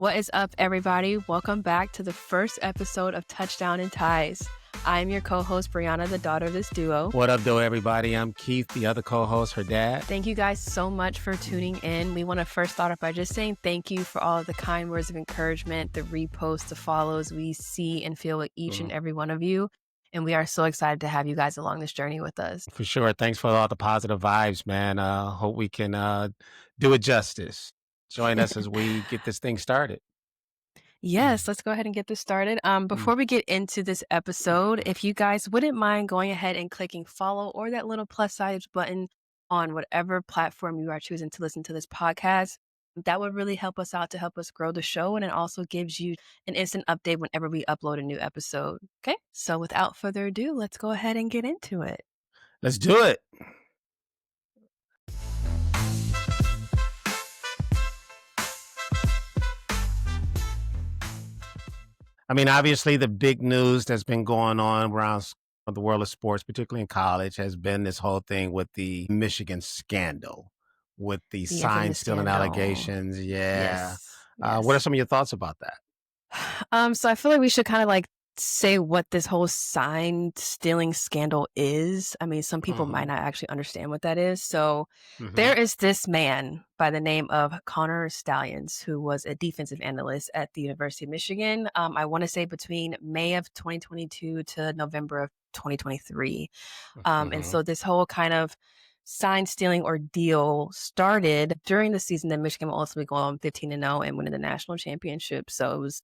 What is up, everybody? Welcome back to the first episode of Touchdown and Ties. I'm your co-host, Brianna, the daughter of this duo. What up, though, everybody? I'm Keith, the other co-host, her dad. Thank you guys so much for tuning in. We want to first start off by just saying thank you for all of the kind words of encouragement, the reposts, the follows we see and feel with each and every one of you. And we are so excited to have you guys along this journey with us. For sure. Thanks for all the positive vibes, man. Hope we can do it justice. Join us as we get this thing started. Yes, let's go ahead and get this started. Before we get into this episode, if you guys wouldn't mind going ahead and clicking follow or that little plus size button on whatever platform you are choosing to listen to this podcast, that would really help us out to help us grow the show. And it also gives you an instant update whenever we upload a new episode. Okay, so without further ado, let's go ahead and get into it. Let's do it. I mean, obviously, the big news that's been going on around the world of sports, particularly in college, has been this whole thing with the Michigan scandal, with the sign stealing allegations. Yeah. Yes. What are some of your thoughts about that? So I feel like we should kind of say what this whole sign stealing scandal is. I mean, some people might not actually understand what that is. So there is this man by the name of Connor Stallions, who was a defensive analyst at the University of Michigan. I want to say between May of 2022 to November of 2023. And so this whole kind of sign stealing ordeal started during the season that Michigan will ultimately go on 15-0 and winning the national championship. So it was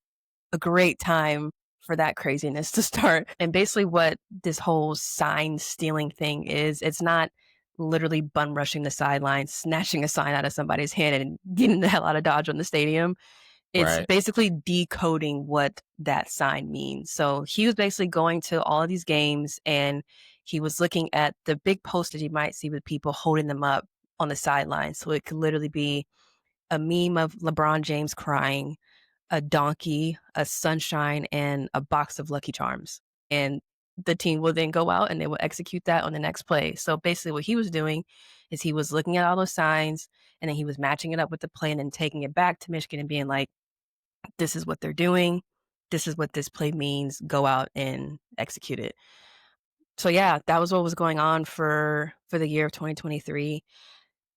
a great time for that craziness to start. And basically what this whole sign stealing thing is, it's not literally bum rushing the sidelines, snatching a sign out of somebody's hand and getting the hell out of Dodge on the stadium. It's basically decoding what that sign means. So he was basically going to all of these games and he was looking at the big posters you might see with people holding them up on the sidelines. So it could literally be a meme of LeBron James crying, a donkey, a sunshine, and a box of Lucky Charms. And the team will then go out and they will execute that on the next play. So basically what he was doing is he was looking at all those signs and then he was matching it up with the play and then taking it back to Michigan and being like, this is what they're doing. This is what this play means. Go out and execute it. So yeah, that was what was going on for the year of 2023.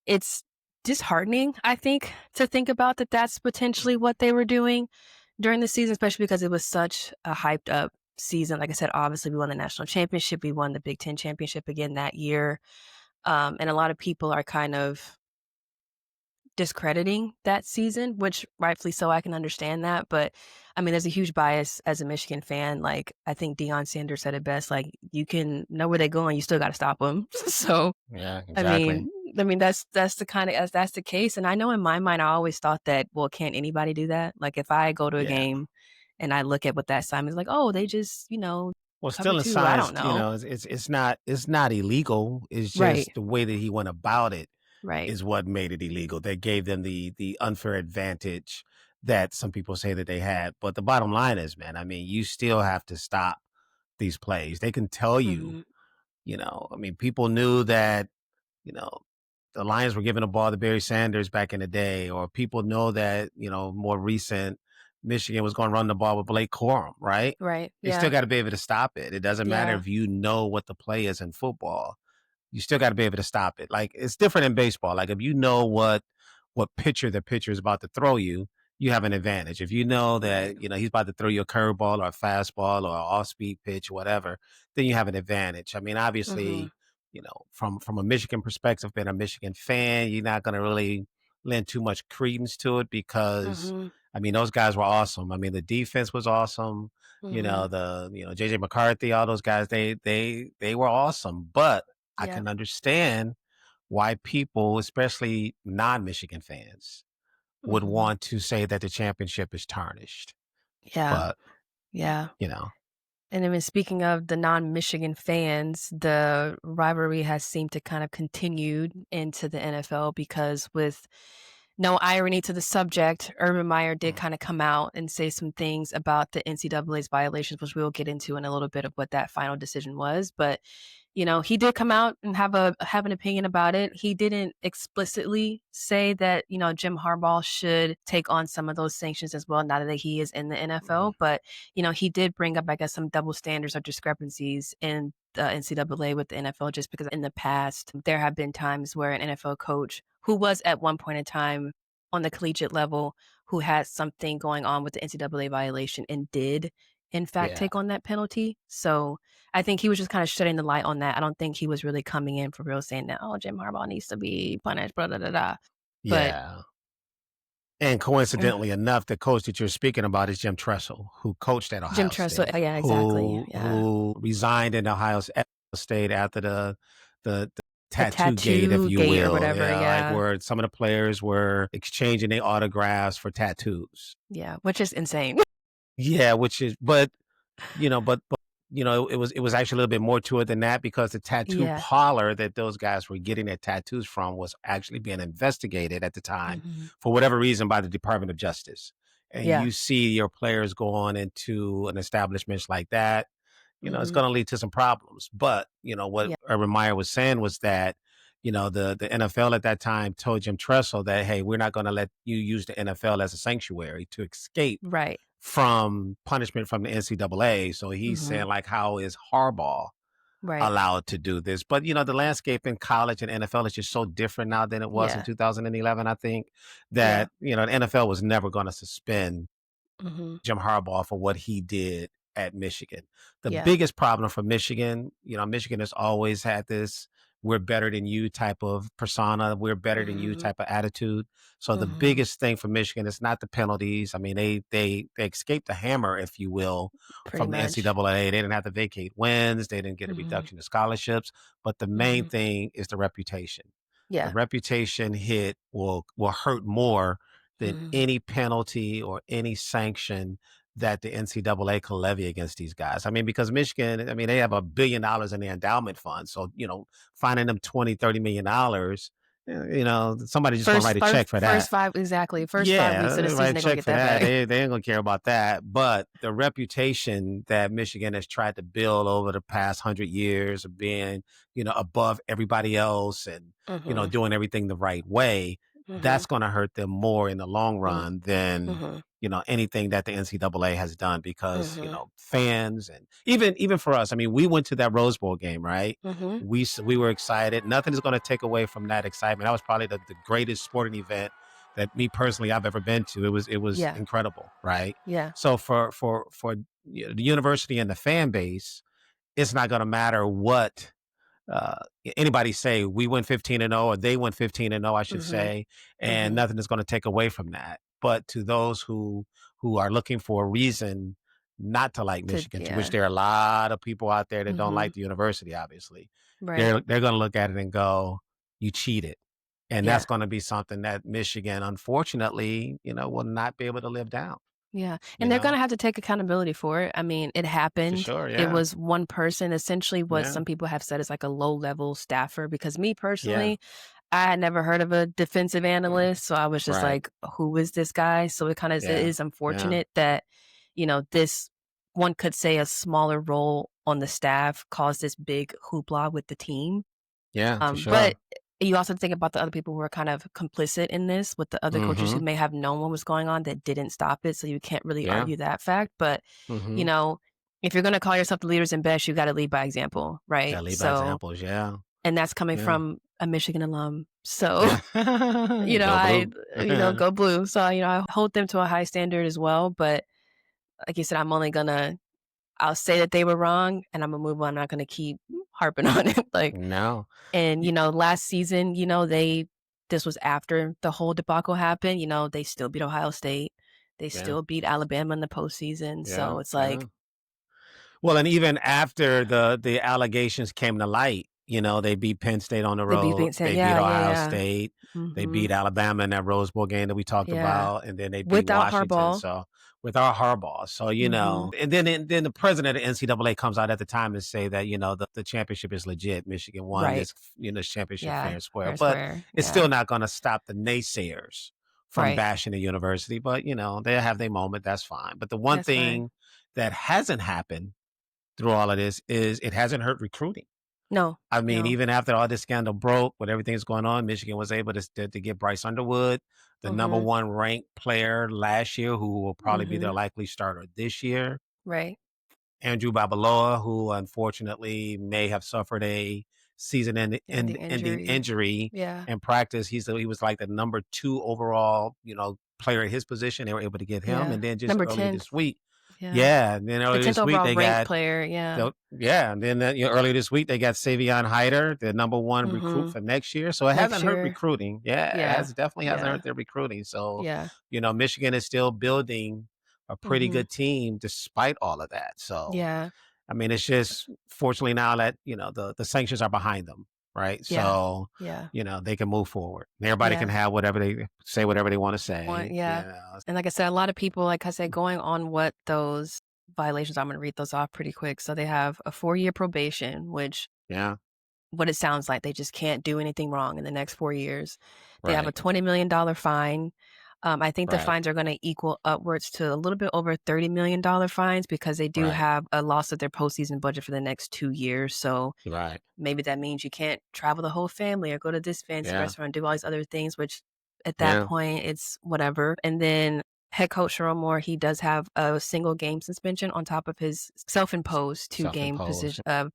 It's disheartening, I think, to think about that that's potentially what they were doing during the season, especially because it was such a hyped up season. Like I said, obviously we won the national championship. We won the Big Ten championship again that year. And a lot of people are kind of discrediting that season, which rightfully so, I can understand that. But I mean, there's a huge bias as a Michigan fan. Like, I think Shadeur Sanders said it best, like, you can know where they're going, you still got to stop them. So, yeah, exactly. I mean, that's the kind of, as that's the case. And I know in my mind, I always thought that, well, can't anybody do that? Like, if I go to a game and I look at what that sign is like, oh, they just, well, still in signs, I don't know. It's not illegal. It's just the way that he went about it. Is what made it illegal. They gave them the unfair advantage that some people say that they had. But the bottom line is, man, I mean, you still have to stop these plays. They can tell you, I mean, people knew that, the Lions were giving the ball to Barry Sanders back in the day, or people know that, more recent Michigan was going to run the ball with Blake Corum, right? Right. They still got to be able to stop it. It doesn't matter if you know what the play is in football. You still got to be able to stop it. Like, it's different in baseball. Like, if you know what pitcher the pitcher is about to throw you, you have an advantage. If you know that, he's about to throw you a curveball or a fastball or an off-speed pitch, whatever, then you have an advantage. I mean, obviously, from a Michigan perspective, being a Michigan fan, you're not going to really lend too much credence to it because, I mean, those guys were awesome. I mean, the defense was awesome. JJ McCarthy, all those guys, they were awesome. But I can understand why people, especially non-Michigan fans, would want to say that the championship is tarnished. Yeah. But, And even speaking of the non-Michigan fans, the rivalry has seemed to kind of continued into the NFL because with no irony to the subject, Urban Meyer did Mm, kind of come out and say some things about the NCAA's violations, which we'll get into in a little bit of what that final decision was. But he did come out and have an opinion about it. He didn't explicitly say that Jim Harbaugh should take on some of those sanctions as well, now that he is in the mm, NFL. But he did bring up, I guess, some double standards or discrepancies in the NCAA with the NFL, just because in the past there have been times where an NFL coach who was at one point in time on the collegiate level who had something going on with the NCAA violation and did in fact yeah. take on that penalty. So I think he was just kind of shedding the light on that. I don't think he was really coming in for real saying that, oh, Jim Harbaugh needs to be punished, blah, blah, blah, blah. But Yeah. And uh, coincidentally enough, the coach that you're speaking about is Jim Tressel, who coached at Jim Ohio Tressel, State, yeah, exactly. Yeah. who resigned in Ohio State after the The tattoo gate, if tattoo you gate or will. whatever. Yeah, like Yeah. where some of the players were exchanging their autographs for tattoos. Yeah. Which is insane. Yeah, which is but it was actually a little bit more to it than that, because the tattoo Yeah. parlor that those guys were getting their tattoos from was actually being investigated at the time Hmm. for whatever reason by the Department of Justice. And Yeah. you see your players go on into an establishment like that, it's Hmm. going to lead to some problems. But, what Yeah. Urban Meyer was saying was that, the NFL at that time told Jim Tressel that, hey, we're not going to let you use the NFL as a sanctuary to escape Right. from punishment from the NCAA. So he's Hmm. saying, like, how is Harbaugh Right. allowed to do this? But the landscape in college and NFL is just so different now than it was in Yeah. 2011. I think Yeah. that the NFL was never going to suspend Hmm. Jim Harbaugh for what he did at Michigan. The Yeah. biggest problem for Michigan, Michigan has always had this we're better than you type of persona, we're better than you Hmm. type of attitude. So the Hmm. biggest thing for Michigan is not the penalties. I mean, they escaped the hammer, if you will, Pretty from the much. NCAA. They didn't have to vacate wins, they didn't get a Hmm. reduction in scholarships, but the main Hmm. thing is the reputation. The Yeah. reputation hit will hurt more than Hmm. any penalty or any sanction that the NCAA can levy against these guys. I mean, because Michigan, I mean, they have $1 billion in the endowment fund. So, finding them 20, $30 million, somebody's just going to write a check for First that. 5, exactly. First 5 weeks of the Yeah, season, write a they're gonna check get for that that. back. They ain't gonna care about that. But the reputation that Michigan has tried to build over the past 100 years of being, above everybody else and, Mhm. doing everything the right way, Mhm. that's gonna hurt them more in the long Mm. run than, Mhm. anything that the NCAA has done, because, Mhm. fans and even for us, I mean, we went to that Rose Bowl game, right? Mhm. We were excited. Nothing is going to take away from that excitement. That was probably the greatest sporting event that me personally I've ever been to. It was Yeah. incredible, right? Yeah. So for the university and the fan base, it's not going to matter what uh, anybody say. We went 15-0, or they went 15-0, I should Mhm. say, and Mhm. nothing is going to take away from that. But to those who are looking for a reason not to like Michigan, to which Yeah. there are a lot of people out there that don't Mhm. like the university, obviously, Right. they're going to look at it and go, "You cheated," and that's Yeah. going to be something that Michigan, unfortunately, will not be able to live down. Yeah, You and they're know, gonna have to take accountability for it. I mean, it for happened. sure. It Yeah, was one person, essentially what yeah, some people have said is like a low-level staffer, because me yeah. personally, I had never heard of a defensive analyst, so I was just Right. like, "Who is this guy?" So it Yeah, is yeah, unfortunate that, this one could say a smaller role on the staff caused this big hoopla with the team. yeah. For But sure. you also think about the other people who are kind of complicit in this with the other coaches who Mm-hmm. may have known what was going on that didn't stop it, so you can't really Yeah. argue that fact. But, you Mm-hmm. know, if you're gonna call yourself the leaders in best, you gotta lead by example, right? Gotta lead by So examples. Yeah. and that's coming Yeah. from a Michigan alum. So, Yeah. Go I blue. go blue. So, I hold them to a high standard as well, but like you said, I'll say that they were wrong, and Imma move on. I'm not gonna keep harping on it, like No. and, Y last season, this was after the whole debacle happened, they still beat Ohio State. They Yeah. still beat Alabama in the postseason, Yeah. so it's Yeah. like Well, and even after the allegations came to light, they beat Penn State on the they beat road, Penn State. they beat Yeah, yeah, Ohio yeah. State, they beat Mhm. Alabama in that Rose Bowl game that we talked Yeah. about, and then they beat Without Washington. Harbaugh. So with our Harbaugh, so Mhm. and then the president of NCAA comes out at the time to say that the championship is legit. Michigan won Right. this championship fair Yeah. and square, Fair but square. it's Yeah. still not going to stop the naysayers from Right. bashing the university, but they have their moment. That's fine. But the one That's fine. thing that hasn't happened through all of this is it hasn't hurt recruiting. No, I mean, no. even after all this scandal broke, with everything's going on, Michigan was able to get Bryce Underwood, the number Mhm. one ranked player last year, who will probably be their Mhm. likely starter this year. Right. Andrew Babaloa, who unfortunately may have suffered a Ending ending injury. injury Yeah. in practice. He was like the number 2 overall, player at his position. They were able to get him, Yeah. and then just Number earlier 10th. this week, Yeah. yeah, and then The earlier 10th this week overall they ranked got player. Yeah. yeah, and then earlier this week they got Savion Hyder, the number 1 recruit Mhm. for next year. So it Next hasn't hurt year. recruiting. Yeah, Yeah. it definitely hasn't Yeah. hurt their recruiting. So, Yeah. Michigan is still building a pretty Mhm. good team despite all of that. So, Yeah. I mean, it's just fortunately now that, the sanctions are behind them, right? Yeah. So, Yeah. they can move forward. Everybody can Yeah. have whatever they want to One, say, yeah. And like I said, a lot of people, like I said, going on what those violations, I'm going to read those off pretty quick. So they have a 4-year probation, which Yeah, what it sounds like, they just can't do anything wrong in the next 4 years. They have a right, $20 million fine. I think the right, fines are going to equal upwards to a little bit over $30 million fines because they do right, have a loss of their postseason budget for the next 2 years. So right. maybe that means you can't travel the whole family or go to this fancy Yeah, restaurant, do all these other things, which at that yeah. point, it's whatever. And then head coach Sherrell Moore, he does have a single game suspension on top of his self-imposed 2 game Self-imposed.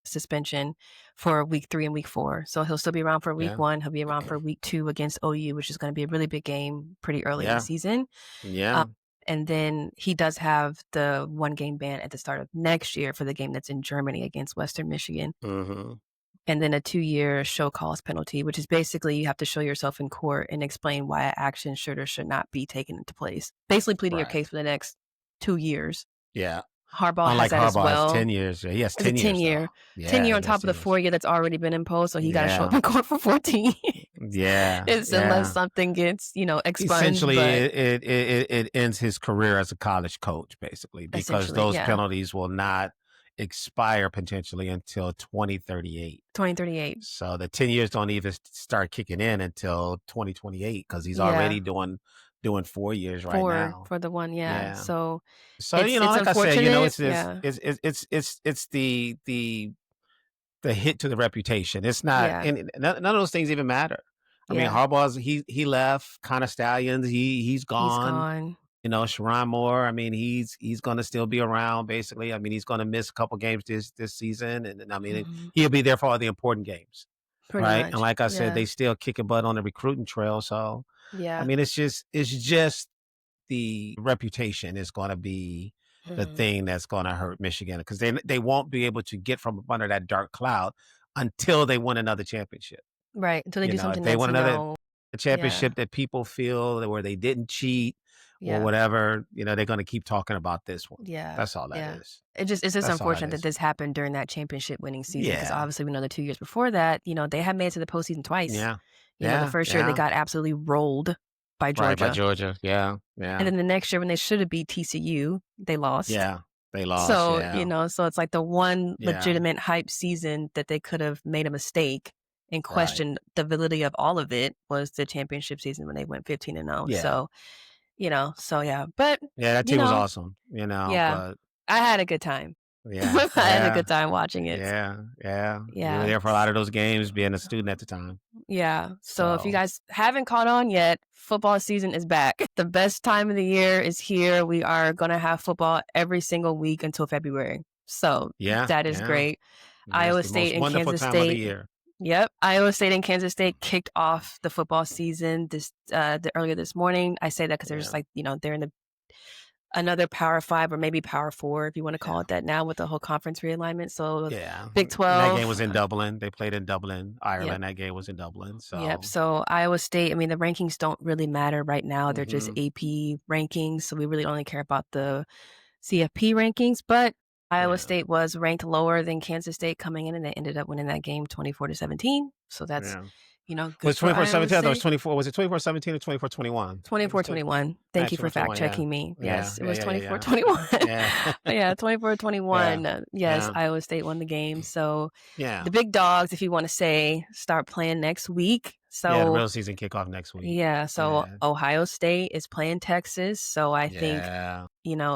suspension for week 3 and week 4. So he'll still be around for week Yeah. 1. He'll be around for week 2 against OU, which is going to be a really big game pretty early in the Yeah. season. Um, Yeah. and then he does have the 1 game ban at the start of next year for the game that's in Germany against Western Michigan. Mhm. And then a 2-year show cause penalty, which is basically you have to show yourself in court and explain why an action should or should not be taken into place. Basically pleading your Right. case for the next 2 years. Yeah. Harbaugh has Unlike that as Harbaugh has well. 10 years. He has Is it 10 10 years though. year? 10 Yeah, year on he has top of 10 the years. 4 year that's already been imposed, so he gotta show up Yeah. in court for 14 Yeah. it's unless Yeah. something gets, expunged, Essentially, but it ends his career as a college coach, basically, because essentially, those yeah. penalties will not expire potentially until 2038. 2038. So the 10 years don't even start kicking in until 2028 because he's Yeah. already doing 4 years right For now. the one, yeah. Yeah. So So, it's like I said, unfortunate. it's this, Yeah. it's the hit to the reputation. It's not, Yeah. and none of those things even matter. I mean, Yeah. Harbaugh's he left. Kind of Stallions, he's He's gone. gone. Sharon Moore. I mean, he's going to still be around. Basically, I mean, he's going to miss a couple games this season, and I mean, Mhm. he'll be there for all the important games, Pretty right? And much. like I said, Yeah. they still kicking butt on the recruiting trail. So, I Yeah. mean, it's just the reputation is going to be the Mhm. thing that's going to hurt Michigan because they won't be able to get from under that dark cloud until they win another championship. Right, until they do If something they that's, win another yeah. championship that people feel that where they didn't cheat or Yeah. whatever, they're going to keep talking about this one. Yeah. That's all that Yeah. is. It's just That's all that unfortunate that is. this happened during that championship winning season because Yeah. obviously we know the 2 years before that, they had made it to the postseason twice. Yeah. The Yeah. first year they Yeah. got absolutely rolled by Right. By Georgia. Georgia. Yeah. And Yeah. then the next year when they should have beat TCU, they lost. Yeah. They lost. So, Yeah. so it's like the one Yeah. legitimate hype season that they could have made a mistake and Right. questioned the validity of all of it was the championship season when they went 15-0. Yeah. So, so yeah. But, Yeah. That you team was know, awesome, yeah, but I had a good time. yeah. I had a Yeah. good time watching it. Yeah. Yeah. You were Yeah. there for a lot of those games being a student at the time. Yeah. So if you So, guys haven't caught on yet, football season is back. The best time of the year is here. We are going to have football every single week until February. So yeah. that is Yeah. great. It's Iowa the most State and wonderful Kansas time of the State. year. Yep. Iowa State and Kansas State kicked off the football season earlier this morning. I say that because they're just Yeah. like, they're in another Power 5 or maybe Power 4, if you want to call Yeah. it that now with the whole conference realignment. So Yeah. Big And that game was 12. in Dublin. They played in Dublin, Yep. Ireland. That game was in Dublin. Yep. So, So Iowa State, I mean, the rankings don't really matter right now. They're just hmm AP rankings. So we really only care about the CFP rankings. But Iowa yeah. State was ranked lower than Kansas State coming in, and they ended up winning that game 24-17. So that's, Yeah. good Was for Iowa 24-17? I thought it was State. 24. Was it 24-17 or 24-21? It was 24-21. Thank you for 24-21. fact Yeah. checking me. Yeah. Yes, it Yeah. was Yeah. Yeah. 24-21. Yeah. Yeah, Yeah. 24-21. Yes, Yeah. Iowa State won the game. So Yeah. the big dogs, if you want to say, start playing next week. Yeah, the So real season kickoff next week. yeah, so Yeah. Ohio State is playing Texas, so I think, Yeah.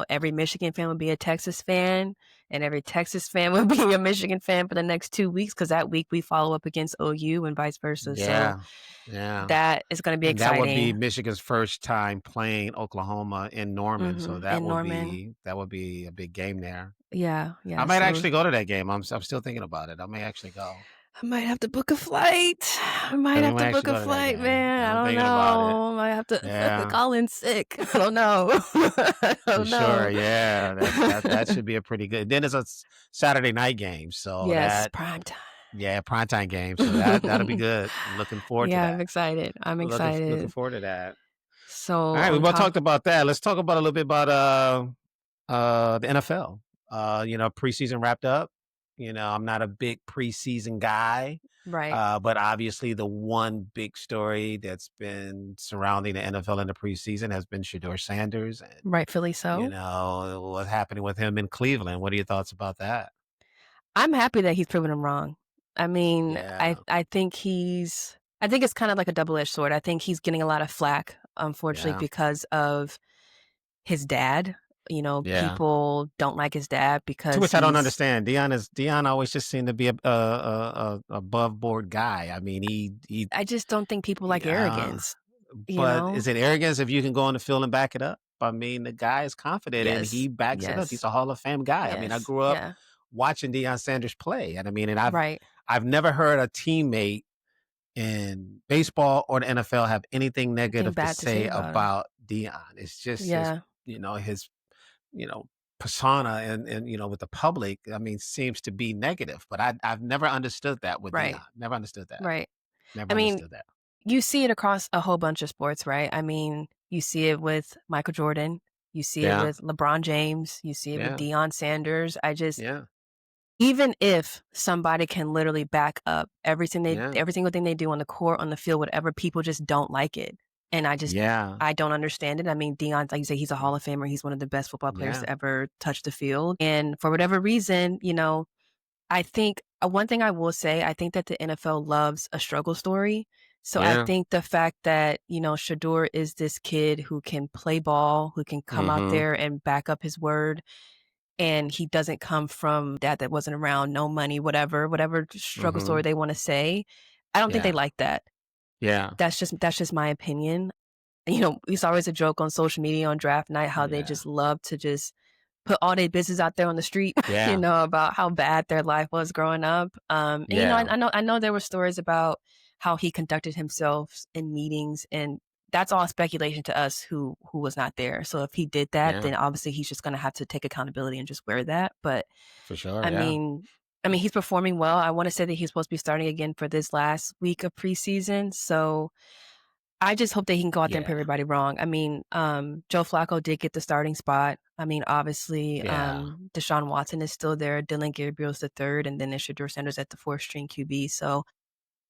every Michigan fan would be a Texas fan, and every Texas fan would be a Michigan fan for the next 2 weeks because that week we follow up against OU and vice versa, so Yeah. Yeah. that is gonna be And that would be exciting. Michigan's first time playing Oklahoma in Norman, so Mhm, and Norman. that would be a big game there. Yeah, I yeah, might so actually go to that game. I'm still thinking about it. I may actually go. I might have to book a flight. I might I have might to book actually a go to that flight, game. man. I I'm don't thinking about it. know. I might have to Yeah, call in sick. I don't know. I for don't sure. know. Yeah, that should be a pretty good. Then it's a Saturday night game, so Yes, that prime time. yeah, primetime game. So that'll be good. I'm looking forward to Yeah, I'm that. excited. I'm Looking excited. forward to that. All So right, we on both talked top about that. Let's talk about a little bit about the NFL. Preseason wrapped up. I'm not a big preseason guy. right, But obviously the one big story that's been surrounding the NFL in the preseason has been Shadeur Sanders and rightfully so. what's happening with him in Cleveland. What are your thoughts about that? I'm happy that he's proven him wrong. I mean, Yeah. I think it's kind of like a double-edged sword. I think he's getting a lot of flack, unfortunately, Yeah. because of his dad. Yeah. People don't like his dad To because which I don't he's understand. Dion always just seemed to be a above board guy. I mean, I just don't think people like uh, arrogance, you but know? is it arrogance if you can go on the field and back it up? I mean, the guy is confident and Yes. he backs it up. He's Yes. a Hall of Fame guy. I mean, I Yes. grew up Yeah. watching Deion Sanders play, and I mean, and Right. I've never heard a teammate in baseball or the NFL have anything Anything negative to bad to say say about him. about Deion. It's just Yeah. his you know persona and with the public. I mean, seems to be negative, but I've never understood that with Right. Deion. Never understood that. Right. Never I mean, understood that. you see it across a whole bunch of sports, right? I mean, you see it with Michael Jordan, you see it Yeah. with LeBron James, you see it with Yeah. Deion Sanders. Yeah. Even if somebody can literally back up Yeah. every single thing they do on the court, on the field, whatever, people just don't like it. And Yeah. I don't understand it. I mean, Deion, like you say, he's a Hall of Famer. He's one of the best football players Yeah. to ever touch the field. And for whatever reason, I think one thing I will say, I think that the NFL loves a struggle story. So I Yeah. think the fact that, Shador is this kid who can play ball, who can come out Mm-hmm. there and back up his word, and he doesn't come from dad that wasn't around, no money, whatever struggle Mm-hmm. story they want to say. I don't think they Yeah. like that. Yeah. That's just my opinion. It's always a joke on social media on draft night how they Yeah. just love to just put all their business out there on the street, Yeah. about how bad their life was growing up. And Yeah. I know there were stories about how he conducted himself in meetings, and that's all speculation to us who was not there. So if he did that, Yeah. then obviously he's just going to have to take accountability and just wear that. But For sure. I Yeah. mean, he's performing well. I want to say that he's supposed to be starting again for this last week of preseason. So I just hope that he can go out there and prove Yeah. everybody wrong. I mean, Joe Flacco did get the starting spot. I mean, obviously, Yeah. Deshaun Watson is still there. Dylan Gabriel's the third, and then there's Shadeur Sanders at the fourth string QB. So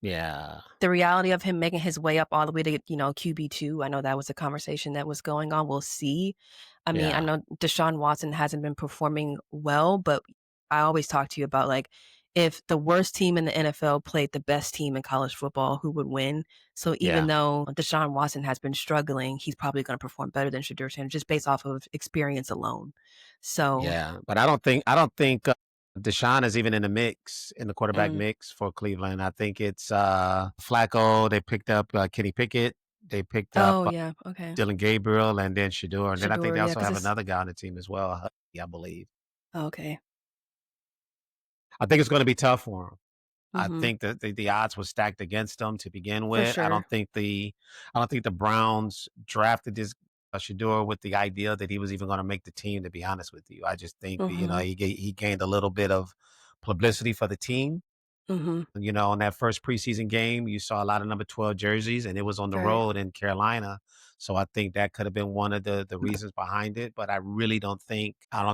Yeah. the reality of him making his way up all the way to, QB2, I know that was a conversation that was going on. We'll see. I mean, I Yeah. know Deshaun Watson hasn't been performing well, but I always talk to you about, like, if the worst team in the NFL played the best team in college football, who would win? So even Yeah. though Deshaun Watson has been struggling, he's probably going to perform better than Shadeur Sanders just based off of experience alone. So, Yeah, but I don't think Deshaun is even in the mix, in the quarterback mm, mix for Cleveland. I think it's Flacco. They picked up Kenny Pickett. They picked up oh yeah, okay, Dylan Gabriel and then Shador. And then I think Shadeur, they yeah, also because have it's another guy on the team as well, I believe. okay, I think it's going to be tough for him. I hmm think that the odds were stacked against them to begin for with. sure, I don't think the Browns drafted this Shador with the idea that he was even going to make the team. To be honest with you, I just think that, hmm he gained a little bit of publicity for the team. hmm In that first preseason game, you saw a lot of number 12 jerseys, and it was on the right, road in Carolina. So I think that could have been one of the reasons behind it. But I don't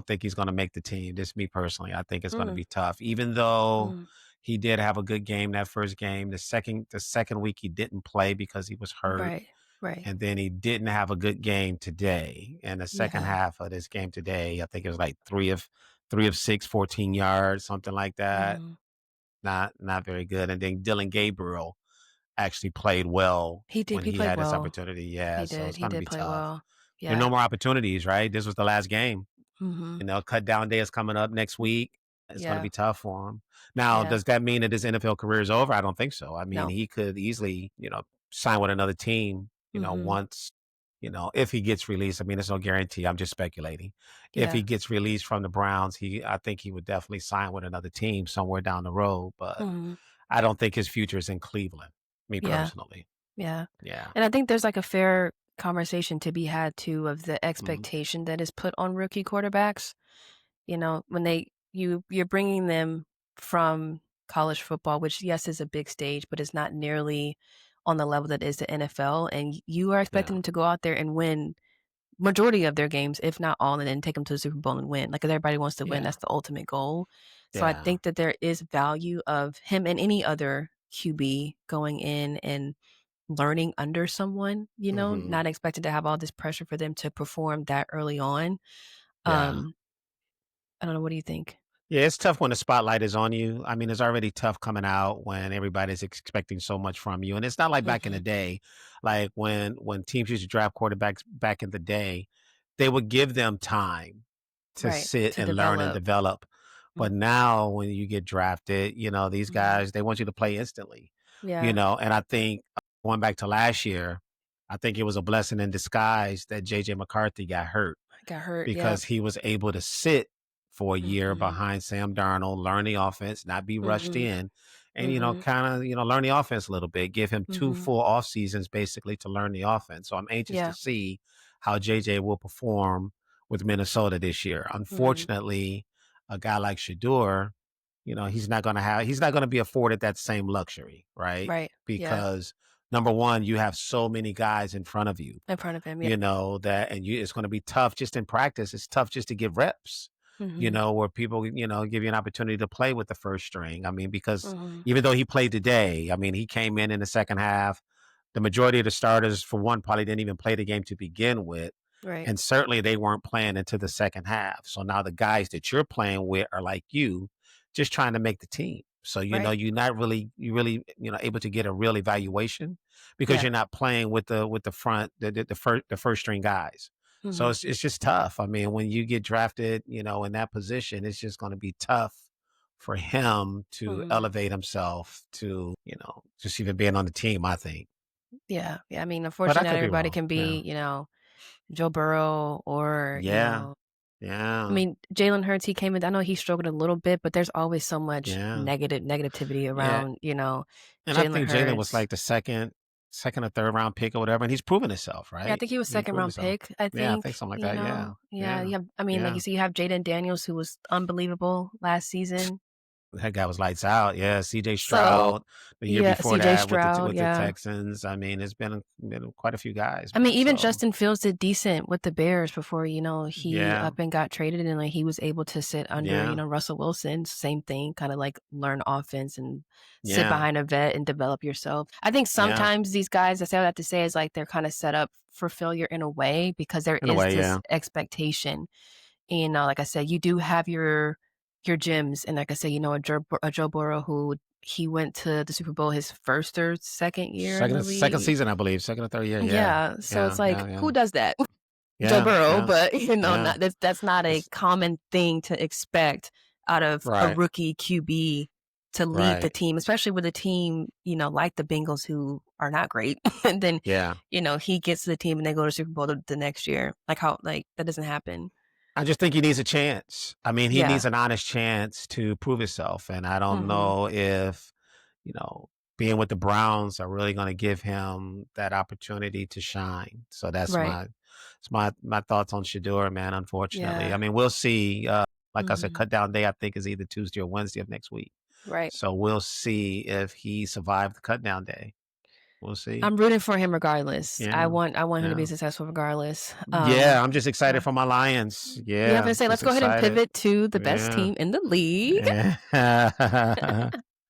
think he's going to make the team. Just me personally, I think it's going to mm, be tough. Even though mm, he did have a good game that first game, the second week he didn't play because he was hurt, right, right, and then he didn't have a good game today. And the second yeah, half of this game today, I think it was like three of six, 14 yards, something like that. mm, Not very good. And then Dylan Gabriel. actually played well He did. when He he played had this well. opportunity. Yeah, He so did. it's He going to did be play tough. well. There are Yeah. no more opportunities, right? This was the last game. Mhm. Cut down day is coming up next week. It's going to Yeah. be tough for him. Now, Yeah. does that mean that his NFL career is over? I don't think so. I mean, No. he could easily, sign with another team, Mhm. once, if he gets released. I mean, there's no guarantee. I'm just speculating. If he Yeah. gets released from the Browns, I think he would definitely sign with another team somewhere down the road. But Mhm. I don't think his future is in Cleveland. Me Yeah. personally. Yeah. Yeah. And I think there's like a fair conversation to be had too of the Mhm. expectation that is put on rookie quarterbacks. When you're bringing them from college football, which yes is a big stage, but it's not nearly on the level that is the NFL, and you are expecting Yeah. them to go out there and win majority of their games, if not all, and then take them to the Super Bowl and win. Like, 'cause everybody wants to win, Yeah. that's the ultimate goal. So I Yeah. think that there is value of him and any other QB going in and learning under someone, Hmm. not expected to have all this pressure for them to perform that early on. Yeah. Um, I don't know, what do you think? Yeah, it's tough when the spotlight is on you. I mean, it's already tough coming out when everybody's expecting so much from you. And it's not like back in the Mhm. day, like when teams used to draft quarterbacks back in the day, they would give them time to Right, sit to and learn and develop. develop. Mm, But now when you get drafted, these mhm. guys, they want you to play instantly, Yeah, and I think going back to last year, I think it was a blessing in disguise that JJ McCarthy got hurt I got hurt, yep. because he was able to sit for a year Mhm, behind Sam Darnold, learn the offense, not be rushed mhm, in, and mhm, kind of learn the offense a little bit. Give him two mhm. full off seasons basically to learn the offense. So I'm anxious to Yeah, see how JJ will perform with Minnesota this year. mhm. Unfortunately, a guy like Shador, he's not gonna be afforded that same luxury, right? Right, yeah, Because number one, you have so many guys in front of you, in front of him, yeah. that, and it's going to be tough just in practice. It's tough just to get reps, Mhm, where people, give you an opportunity to play with the first string. I mean, because mhm. even though he played today, I mean, he came in the second half. The majority of the starters, for one, probably didn't even play the game to begin with. Right, And certainly they weren't playing into the second half. So now the guys that you're playing with are like you, just trying to make the team. So, right. you really, able to get a real evaluation because Yeah, you're not playing with the front, the first string guys. So mhm, it's just tough. I mean, when you get drafted, in that position, it's just going to be tough for him to mhm. elevate himself to, just even being on the team, I think. Yeah, yeah, I mean, But I unfortunately, not could be everybody wrong. can Yeah. be, Joe Burrow or, Yeah. I Yeah. mean, Jalen Hurts, he came in I know he struggled a little bit, but there's always so much Yeah. negativity Yeah. around, And I Jalen think Jalen was Hurts. like the second or third round pick or whatever, and he's proven himself, Yeah, I right? think he was He second proved round himself. pick, I Yeah, I think think, something like that. Yeah. Yeah, Yeah. you have I mean, like Yeah. you said, you have Jaden Daniels, who was unbelievable last season. That guy was lights out. Yeah. CJ So, Stroud the year yeah, before CJ that Stroud, with the yeah. Texans. I mean, it's been quite a few guys, I mean, man. even So Justin Fields did decent with the Bears before, he yeah. up and got traded and, like, he was able to sit under, Yeah. Russell Wilson, same thing, kinda, like, learn offense and sit Yeah. behind a vet and develop yourself. I think Yeah. sometimes these guys, I say all that to say is, like, they're kinda set up for failure in a way because there In a is way, this yeah. expectation. Like I said, you do have your gems, and like I said, a Joe Burrow who he went to the Super Bowl his first or second year in the Second league. season, I believe. Second or third year. Yeah. Yeah, so it's Yeah. like, Yeah. Yeah. who does that? Joe Yeah. Burrow, Yeah. but, Yeah. not that's not a It's common thing to expect out of a right. rookie QB to lead the Right. team, especially with a team, like the Bengals who are not great. And then, Yeah. he gets to the team and they go to Super Bowl the next year. That doesn't happen. I just think he needs a chance. I mean, he needs Yeah. an honest chance to prove himself. And I don't Mhm. know if, you know, being with the Browns are really going to give him that opportunity to shine. So Right. it's my thoughts on Shador, man, unfortunately. I Yeah. mean, we'll see. Like I said, Mhm. cut down day, I think, is either Tuesday or Wednesday of next week. Right. So we'll see if he survived the cut down day. We'll see. I'm rooting for him regardless. I Yeah. want I want him to be Yeah. successful regardless. Yeah. I'm just excited Yeah. for my Lions. Yeah, I'm gonna Yeah. say let's Just go ahead and excited. pivot to the best Yeah. team in the league.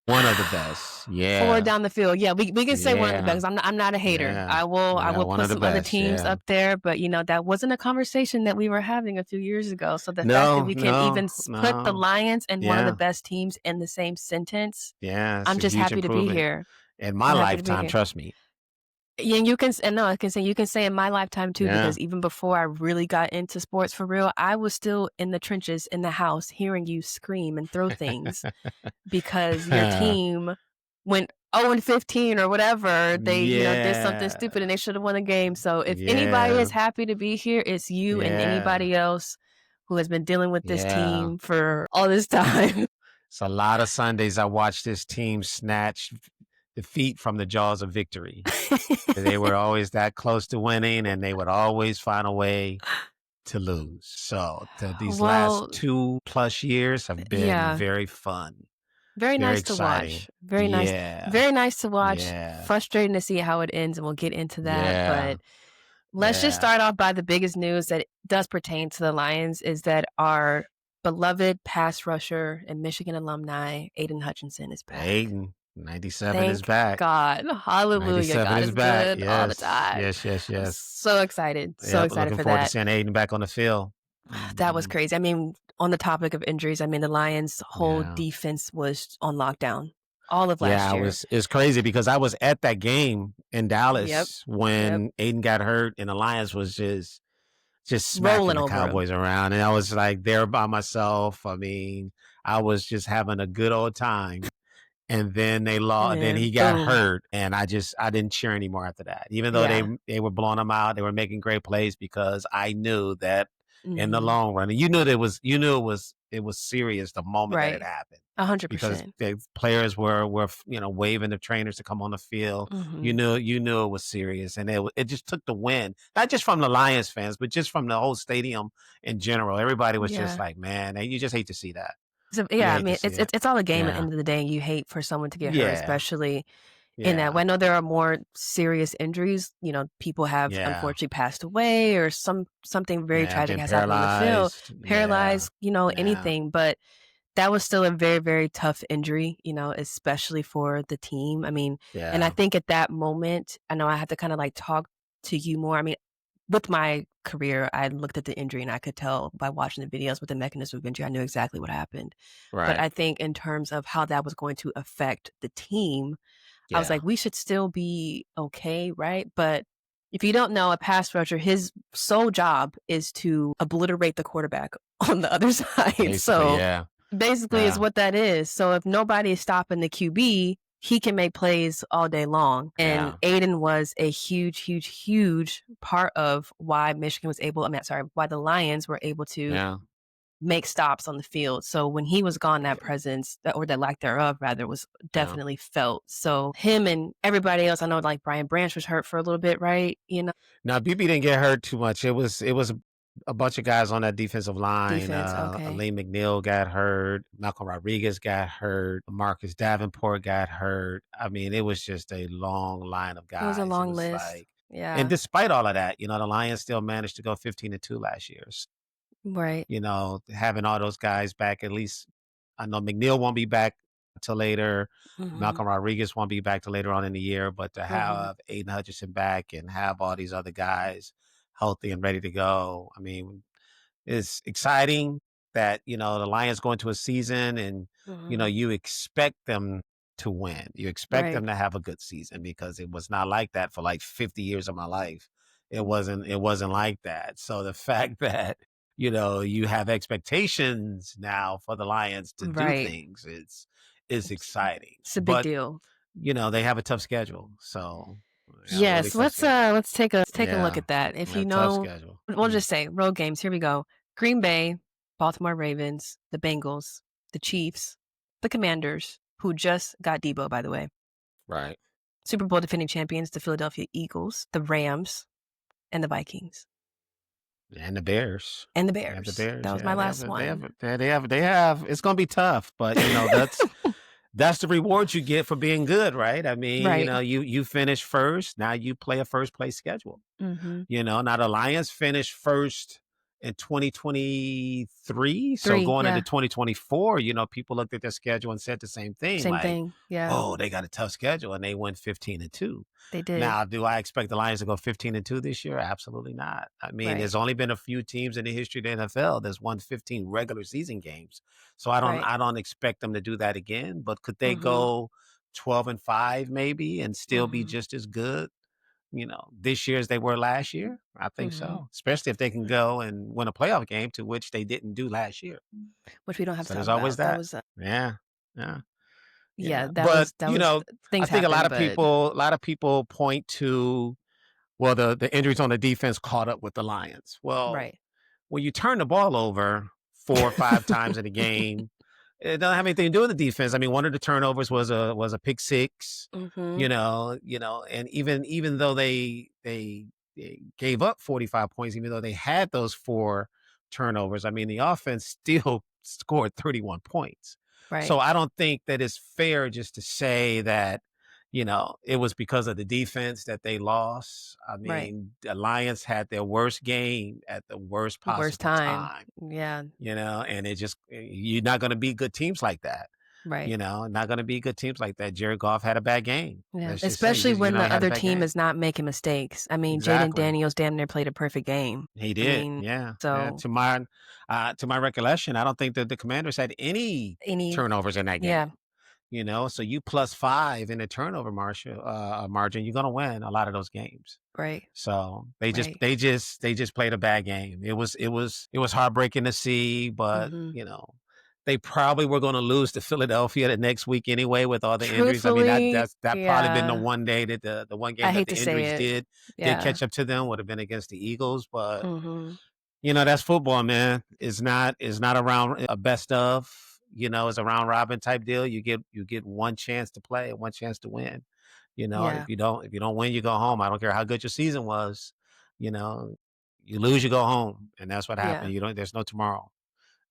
One of the best. Forward Yeah. down the field. Yeah, we can say one of the Yeah. best. I'm not a hater. Yeah. I Yeah. will One put of the some other best. teams Yeah. up there, but that wasn't a conversation that we were having a few years ago. So the fact that No, we can even no, put the no. Lions and one of the Yeah. best teams in the same sentence, Yeah. It's I'm a just huge happy to be improvement. here. In my I'm happy to be lifetime, here. trust me. Yeah, and you can and no, I can say you can say in my lifetime too, Yeah. because even before I really got into sports for real, I was still in the trenches in the house hearing you scream and throw things because your team went 0-15 or whatever. They, did something stupid Yeah. and they should have won the game. So if anybody Yeah. is happy to be here, it's you and Yeah. anybody else who has been dealing with this Yeah. team for all this time. It's a lot of Sundays I watched this team snatch defeat from the jaws of victory. They were always that close to winning, and they would always find a way to lose. So these last Well, 2+ years have been yeah. very fun, Very very nice to exciting. watch. Very nice. Yeah. Very nice to watch. Yeah. Frustrating to see how it ends, and we'll get into that, Yeah. but let's just Yeah. start off by the biggest news that does pertain to the Lions is that our beloved pass rusher and Michigan alumni, Aiden Hutchinson, is back. Aiden, 97 is Thank back. God. Hallelujah. 97 God is is back. good all the Yes. time. Yes, yes, I'm yes. so excited. So Yep, excited looking for forward to that. seeing Aiden back on the field. That was Mhm. crazy. I mean, on the topic of injuries, I mean, the Lions' whole Yeah. defense was on lockdown all of Yeah, last year. it's crazy because I was at that game in Yep. Dallas Yep. when Aiden got hurt and the Lions was just smacking Rolling the over him. Cowboys around, and I was like there by myself. I mean, I was just having a good old time. And then they And lost. Then he then got boom. hurt, and I didn't cheer anymore after that. Even though Yeah. they were blowing them out, they were making great plays because I knew that in the Mhm. long run, and you knew it was serious the moment that it Right. happened because 100%. the players were waving the trainers to come on the field. Mhm. You knew it was serious, and it just took the win, not just from the Lions fans, but just from the whole stadium in general. Everybody was just Yeah. like, man, you just hate to see that. So, You yeah, I hate to mean, see it's it. it's it's all a game at the Yeah. end of the day, and you hate for someone to get hurt, Yeah. especially in that Yeah. way. I know there are more serious injuries, people have Yeah. unfortunately passed away or something very Yeah, tragic been has happened on the field, paralyzed. Yeah. paralyzed, Yeah. anything, but that was still a very, very tough injury, especially for the team. I mean, and I Yeah. think at that moment, I know I have to kind of like talk to you more. I mean, with my career, I looked at the injury and I could tell by watching the videos with the mechanism of injury, I knew exactly what happened. But Right. I think in terms of how that was going to affect the team, I was Yeah. like, we should still be okay, right? But if you don't know, a pass rusher, his sole job is to obliterate the quarterback on the other side. Basically, So yeah. basically is Yeah. what that is. So if nobody is stopping the QB, he can make plays all day long. And Yeah. Aiden was a huge, huge, huge part of why Michigan was able, I mean, sorry, why the Lions were able to Yeah. make stops on the field. So when he was gone, that presence, or that lack thereof, rather, was Yeah. definitely felt. So him and everybody else, I know like Brian Branch was hurt for a little bit, right? Now, BB didn't get hurt too much. It was a bunch of guys on that defensive line. Defense, okay. Aleem McNeil got hurt. Malcolm Rodriguez got hurt. Marcus Davenport got hurt. I mean, it was just a long line of It was a guys. It long was list. like, and Yeah. despite all of that, the Lions still managed to go 15-2 last year. Right. Having all those guys back, at least I know McNeil won't be back till later. Hmm. Malcolm Rodriguez won't be back till later on in the year, but to Hmm. have Aiden Hutchinson back and have all these other guys healthy and ready to go, I mean, it's exciting that, the Lions go into a season and, Hmm. you expect them to win. You expect Right. them to have a good season because it was not like that for like 50 years of my life. It wasn't like that. So the fact that, you have expectations now for the Lions to do Right. things, it's exciting. It's a big But, deal. they have a tough schedule. So they have a really Yes, tough let's schedule. let's take a look Yeah. at that. If A you tough know, schedule. we'll just say road games. Here we go. Green Bay, Baltimore Ravens, the Bengals, the Chiefs, the Commanders, who just got Debo, by the way. Right. Super Bowl defending champions, the Philadelphia Eagles, the Rams, and the Vikings. And the Bears. And the They have the Bears. That Bears. was my Yeah, last one. they have it's gonna be tough, but that's the reward you get for being good, right? I mean, Right. you finish first, now you play a first place schedule. Mhm. Now the Lions finished first in 2023. So 3, going into yeah. 2024, people looked at their schedule and said the same thing, Same like, thing. Yeah, oh, they got a tough schedule and they went 15-2. they did. Now, do I expect the Lions to go 15-2 this year? Absolutely not. I mean, Right. there's only been a few teams in the history of the NFL that's won 15 regular season games. So I don't Right. I don't expect them to do that again. But could they Mhm. go 12-5 maybe and still be Mhm. just as good, this year as they were last year? I think Mhm. so, especially if they can go and win a playoff game, to which they didn't do last year. Which we don't have to So talk there's always about. That that. was, Yeah. Yeah. yeah, Yeah. But, that was I things think happened, but a lot of people point to, well, the injuries on the defense caught up with the Lions. Well, right. when you turn the ball over 4 or 5 times in a game, it doesn't have anything to do with the defense. I mean, one of the turnovers was a pick six, Mhm. and even though they gave up 45 points, even though they had those 4 turnovers, I mean, the offense still scored 31 points. So Right. I don't think that it's fair just to say that, it was because of the defense that they lost. I Right. mean, the Lions had their worst game at the worst Worst possible time. time, Yeah. and you're not going to beat good teams like that. Right. Not going to be good teams like that. Jared Goff had a bad game. Yeah. Let's just say, Especially when he the had a other bad team game. is not making mistakes. I mean, Jaden Exactly. Daniels damn near played a perfect game. He I did. mean, Yeah. Yeah. so To my recollection, I don't think that the Commanders had any any turnovers in that yeah, game. So you +5 in the turnover margin, you're going to win a lot of those games. right. So they just Right. they just they just played a bad game. It was heartbreaking to see, but Mhm. they probably were going to lose to Philadelphia the next week anyway with all the injuries. I mean, Truthfully, that probably been the yeah. one day that the one I game that hate the to say injuries it. did Yeah. catch up to them would have been against the Eagles, but Mhm. that's football, man. It's not around a best of. It's a round robin type deal. You get one chance to play, one chance to win. Yeah. If you don't win, you go home. I don't care how good your season was. You know, you lose, you go home, and that's what happened. Yeah. There's no tomorrow,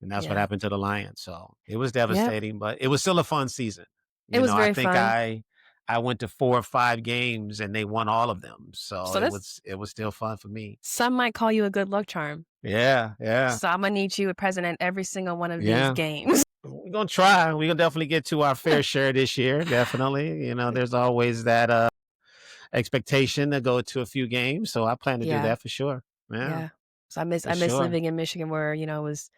and that's what Yeah. happened to the Lions. So it was Yep. devastating, but it was still a fun season. It was I very think fun. I went to 4 or 5 games and they won all of them. So So it that's was it was still fun for me. some might call you a good luck charm. Yeah, yeah, So Imma need you present at every single one of these yeah. games. We're gonna try. We're gonna definitely get to our fair share this year. Definitely. There's always that expectation to go to a few games. So I plan to do Yeah. that for sure. Yeah, Yeah. So for I miss sure. living in Michigan where, it was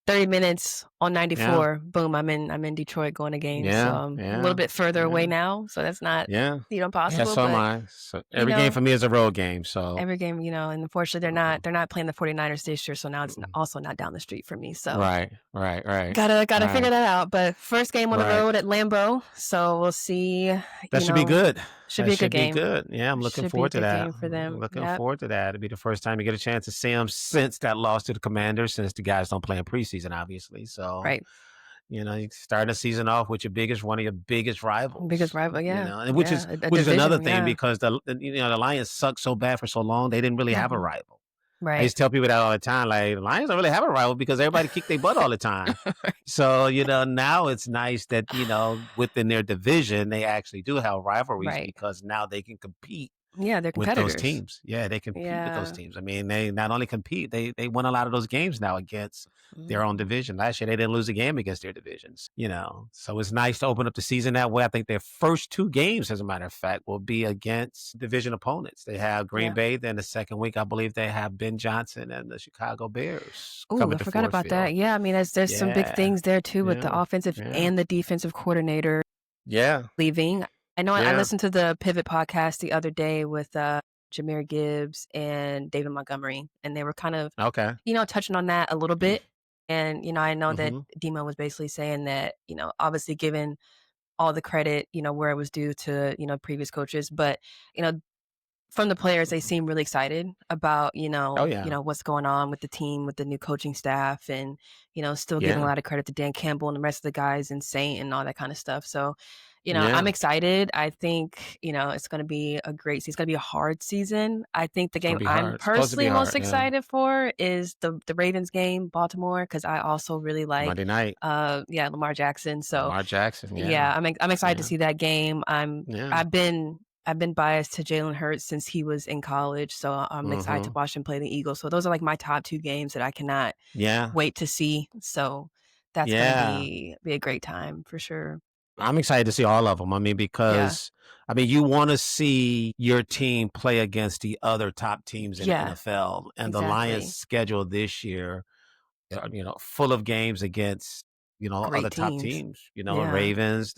30 minutes on Yeah, 94. Boom, I'm in Detroit going to games. So yeah, I'm a little yeah, bit further away yeah, now. So that's not, yeah. Yeah, possible. so am But, I. So you every game know, for me is a road game. So every game, and unfortunately uh, they're not playing the 49ers this year. So now it's also not down the street for me. So right, right, right, gotta figure right, that out. But first game on the right. road at Lambeau. So we'll see, That should be good. should That be a good should be game. good. Yeah, I'm looking Should be a forward to good that. game for them. Looking Yep. forward to that. It'll be the first time you get a chance to see them since that loss to the Commanders, since the guys don't play in preseason, obviously. So, Right. you start the season off with one of your biggest Biggest rivals, rival. Yeah. and which is Yeah. A which is another division. thing Yeah. because the Lions sucked so bad for so long, they didn't really have a Hmm. rival. I Right. used to tell people that all the time, like the Lions don't really have a rival because everybody kicked their butt all the time. So, now it's nice that, within their division, they actually do have rivalries Right. because now they can compete Yeah. They're with those competitors. teams. Yeah, they compete with those Yeah. teams. I mean, they not only compete, they win a lot of those games now against their own Mhm. division. Last year they didn't lose a game against their divisions, So it's nice to open up the season that way. I think their first 2 games, as a matter of fact, will be against division opponents. They have Green Yeah. Bay, then the second week, I believe they have Ben Johnson and the Chicago Bears Ooh, coming I to forgot Ford about Field. that. Yeah, I mean, there's some big Yeah. things there too with the Yeah. offensive Yeah. and the defensive coordinator Yeah. leaving. I know I Yeah. listened to the Pivot podcast the other day with Jameer Gibbs and David Montgomery, and they were kind of, Okay. touching on that a little bit. And, I know that Mhm. Demo was basically saying that, obviously given all the credit, where it was due to, previous coaches, but, you know, from the players, they Mhm. seem really excited about, Oh, yeah. what's going on with the team, with the new coaching staff, and, still giving a Yeah. lot of credit to Dan Campbell and the rest of the guys and Saint and all that kind of stuff. So, I'm Yeah. excited. I think, it's going to be a great season. It's going to be a hard season. I think the It's gonna game be I'm hard. It's supposed to be personally most hard. Yeah. excited for is the Ravens game, Baltimore, because I also really like, Monday night. yeah, Lamar Jackson. So, Lamar Jackson. Yeah. yeah, I'm excited to Yeah. see that game. Yeah. I've been biased to Jalen Hurts since he was in college, so I'm excited to Mhm. watch him play the Eagles. So those are like my top 2 games that I cannot Yeah. wait to see. So that's gonna Yeah. be a great time for sure. I'm excited to see all of them. I mean, Yeah. because you want to see your team play against the other top teams in the Yeah, NFL, and the Lions' exactly. schedule this year, full of games against, other Great top teams. teams. Yeah. Ravens.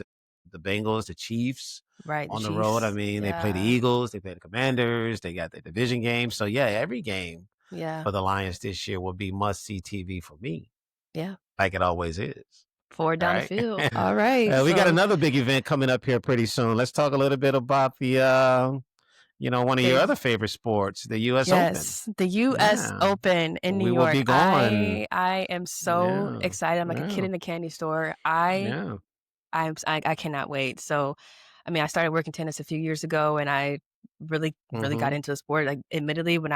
the Bengals, the Chiefs Right, the on the road. I Chiefs. mean, they play the Yeah. Eagles, they play the Commanders, they got the division game. So yeah, every game Yeah. for the Lions this year will be must-see TV for me, Yeah. like it always is. Forward down the Right? field. All right. We got So another big event coming up here pretty soon. Let's talk a little bit about the one of your the other favorite sports, the US Open. yes, the US Yeah. Open in New We will York. be going. I am so Yeah. excited. I'm like a kid Yeah. in a candy store. Yeah. I cannot wait. So, I mean, I started working tennis a few years ago, and I really got Mm-hmm. into the sport. Like, admittedly, when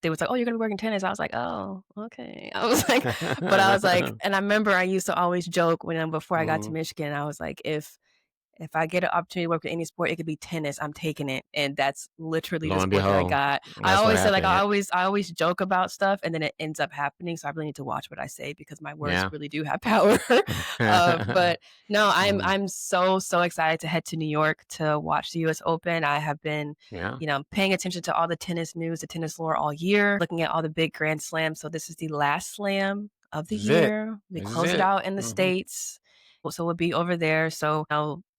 they was like, "Oh, you're gonna be working tennis," I was like, "Oh, okay." I was like, but I was like, and I remember I used to always joke before I got to Mm-hmm. Michigan, I was like, if I get an opportunity to work with any sport, it could be tennis. I'm taking it, and that's literally the Lo and sport that I behold, got. I that's what always say like happened. I always joke about stuff, and then it ends up happening. So I really need to watch what I say because my words Yeah. really do have power. But no, Mm. I'm so excited to head to New York to watch the U.S. Open. I have been, Yeah. paying attention to all the tennis news, the tennis lore all year, looking at all the big Grand Slams. So this is the last slam of the This is it. year. We This is close it it. out in the Mm-hmm. States. So we'll be over there. So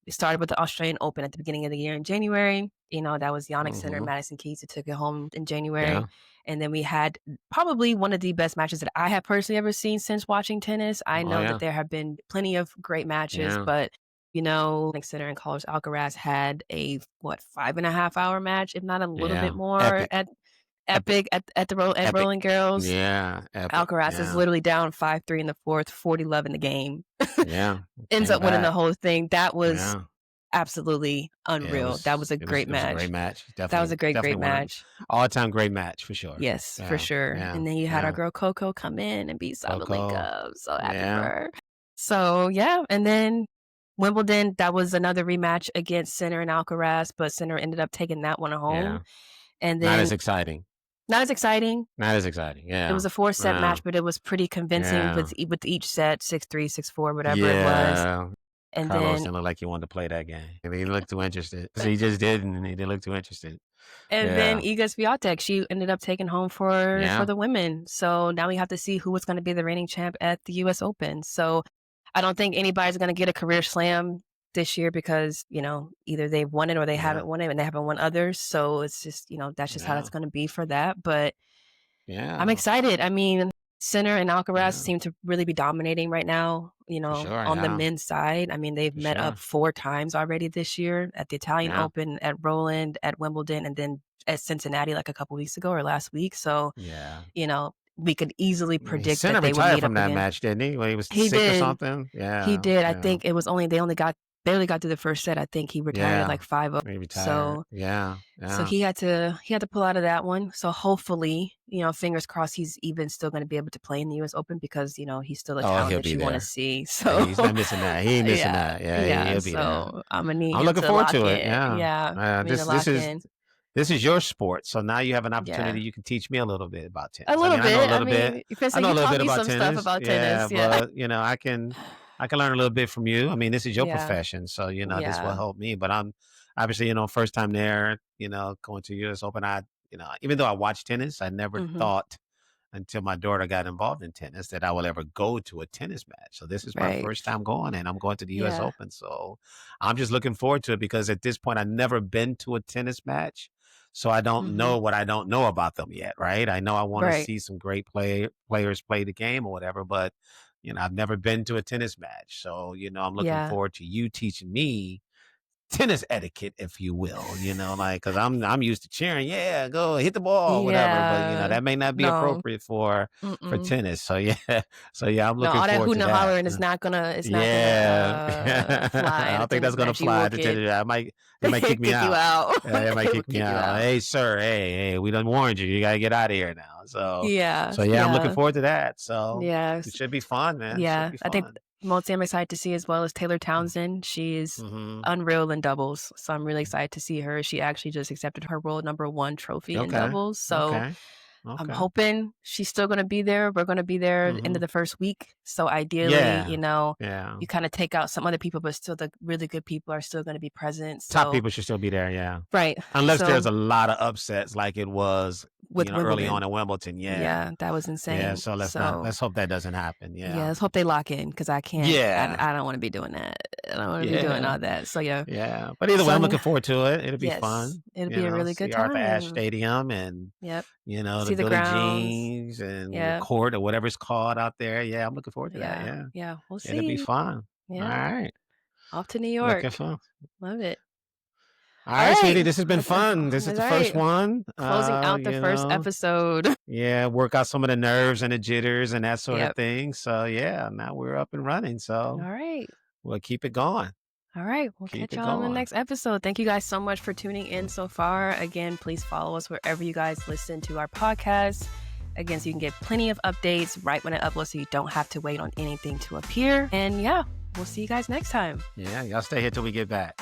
we started with the Australian Open at the beginning of the year in January. That was Yannick Sinner, Mm-hmm. Madison Keys that took it home in January. Yeah. And then we had probably one of the best matches that I have personally ever seen since watching tennis. I Oh know that yeah. there have been plenty of great matches, Yeah. but Yannick Sinner and Carlos Alcaraz had a 5.5 hour match, if not a little bit Yeah. more Epic. Epic. at Epic. Rolling Girls. Yeah. Epic. Alcaraz is Yeah. literally down 5-3 in the fourth, 40-love in the game. Yeah. Ends Came up winning the back. whole thing. That was Yeah. absolutely Yeah, it unreal. That was was a it was great it was a great match. match. That was a great Definitely one of match. all-time great match for sure. Yes, for Yeah. sure. Yeah. And then you had our Yeah. girl Coco come in and beat Coco. Sabalenka. So happy for Yeah. her. So yeah, and then Wimbledon, that was another rematch against Sinner and Alcaraz, but Sinner ended up taking that one home. Yeah. And Not as then exciting. not as exciting. Not as exciting. It Yeah. was a 4-set Yeah. match, but it was pretty convincing Yeah. with each set, 6-3, 6-4, whatever it was. Yeah. And Carlos then didn't look like he wanted to play that game. He didn't look too interested. So he just didn't. He didn't look too interested. Yeah. Iga Swiatek, she ended up taking home for Yeah. the women. So now we have to see who is going to be the reigning champ at the U.S. Open. So I don't think anybody's going to get a career slam this year because, either they've won it or they haven't won it, and they haven't won others. So it's just, that's just how Yeah. that's going to be for that. But Yeah. I'm excited. I mean, Sinner and Alcaraz Yeah. seem to really be dominating right now, For sure. on the Yeah. men's side. I mean, they've For met sure. up 4 times already this year at the Italian Yeah. Open, at Roland, at Wimbledon, and then at Cincinnati like a couple weeks ago or last week. So, Yeah. we could easily predict Center that they would retired meet from up that again. match, didn't he? When he was He sick or did. something. He Yeah. did. I Yeah. think it was only they barely got through the first set. I think he retired at Yeah. like 5-0. He retired. So Yeah. so Yeah. he had to pull out of that one. So hopefully, fingers crossed, he's even still going to be able to play in the U.S. Open because he's still a Oh, talent he'll that be you want to there. see. Yeah, So he's not missing that. He ain't missing yeah, that. Yeah, yeah. he'll be there. So I'm gonna need I'm him looking to forward lock to it. in. Yeah. Yeah, I need to This lock in. this is your sport, so now you have an opportunity. Yeah, You can teach me a little bit about a tennis. I little mean, I know a bit. I little bit. mean, you can I say know you a little taught bit me about some stuff tennis. about Yeah, tennis. Yeah, but I can learn a little bit from you. I mean, this is your yeah, profession, so this will yeah. help me. But I'm obviously, first time there. Going to U.S. Open. Even though I watch tennis, I never Hmm. thought until my daughter got involved in tennis that I will ever go to a tennis match. So this is my Right. first time going, and I'm going to the U.S. Yeah. Open. So I'm just looking forward to it because at this point, I've never been to a tennis match. So I don't Hmm. know what I don't know about them yet, right? I know I want to Right. see some great players play the game or whatever, but I've never been to a tennis match. So, I'm looking Yeah. forward to you teaching me tennis etiquette, if you will, because I'm used to cheering, yeah, go hit the ball, whatever. But Yeah. that may not be No. appropriate for Mm-mm. tennis. So yeah, I'm No, looking all that forward hooting to and that. hollering is not gonna Yeah, fly I at a don't think tennis that's gonna match. You fly will at the get tennis. They might kick me kick you out. out. Yeah, they might They will kick me kick you out. out. Hey, sir. Hey, we done warned you. You gotta get out of here now. Yeah. Yeah, I'm looking Yeah. forward to that. So it Yes. should be fun, man. It should Yeah. be I think fun. mostly I'm excited to see as well as Taylor Townsend. She's Mm-hmm. unreal in doubles. So I'm really excited to see her. She actually just accepted her world #1 trophy in Okay. doubles. So Okay. I'm Okay. hoping she's still going to be there. We're going to be there at the end Mm-hmm. of the first week. So ideally, Yeah. Yeah. you kind of take out some other people, but still the really good people are still going to be present. Top So, people should still be there, yeah. right. Unless there's So a lot of upsets like it was, with early on Wimbledon, in Wimbledon. Yeah. yeah, that was Yeah. insane. So So let's hope that doesn't happen. yeah, Yeah. let's hope they lock in because I can't, Yeah. I don't want to be doing that. I don't want to be doing Yeah. all that. So yeah. Yeah. But either way, I'm So looking forward to it. It'll be yes, fun. it'll be a really good See Arthur Ashe time. Stadium and, Yep. the See the Billie grounds. Jeans and the Yep. court or whatever it's called out there. Yeah, I'm looking forward to that. Yeah. Yeah. Yeah. We'll It'll be see. fun. All Yeah. right. Off to New Looking York. fun. Love it. All All right, sweetie. right. This has been That's all fun. This is the first right. one. Closing out the first episode. Yeah, work out some of the nerves and the jitters and that sort of Yep. thing. So yeah, now we're up and running. All So right. we'll keep it going. All right. We'll Keep catch it y'all on the going. next episode. Thank you guys so much for tuning in so far. Again, please follow us wherever you guys listen to our podcast. Again, so you can get plenty of updates right when I upload so you don't have to wait on anything to appear. And yeah, we'll see you guys next time. Yeah, y'all stay here till we get back.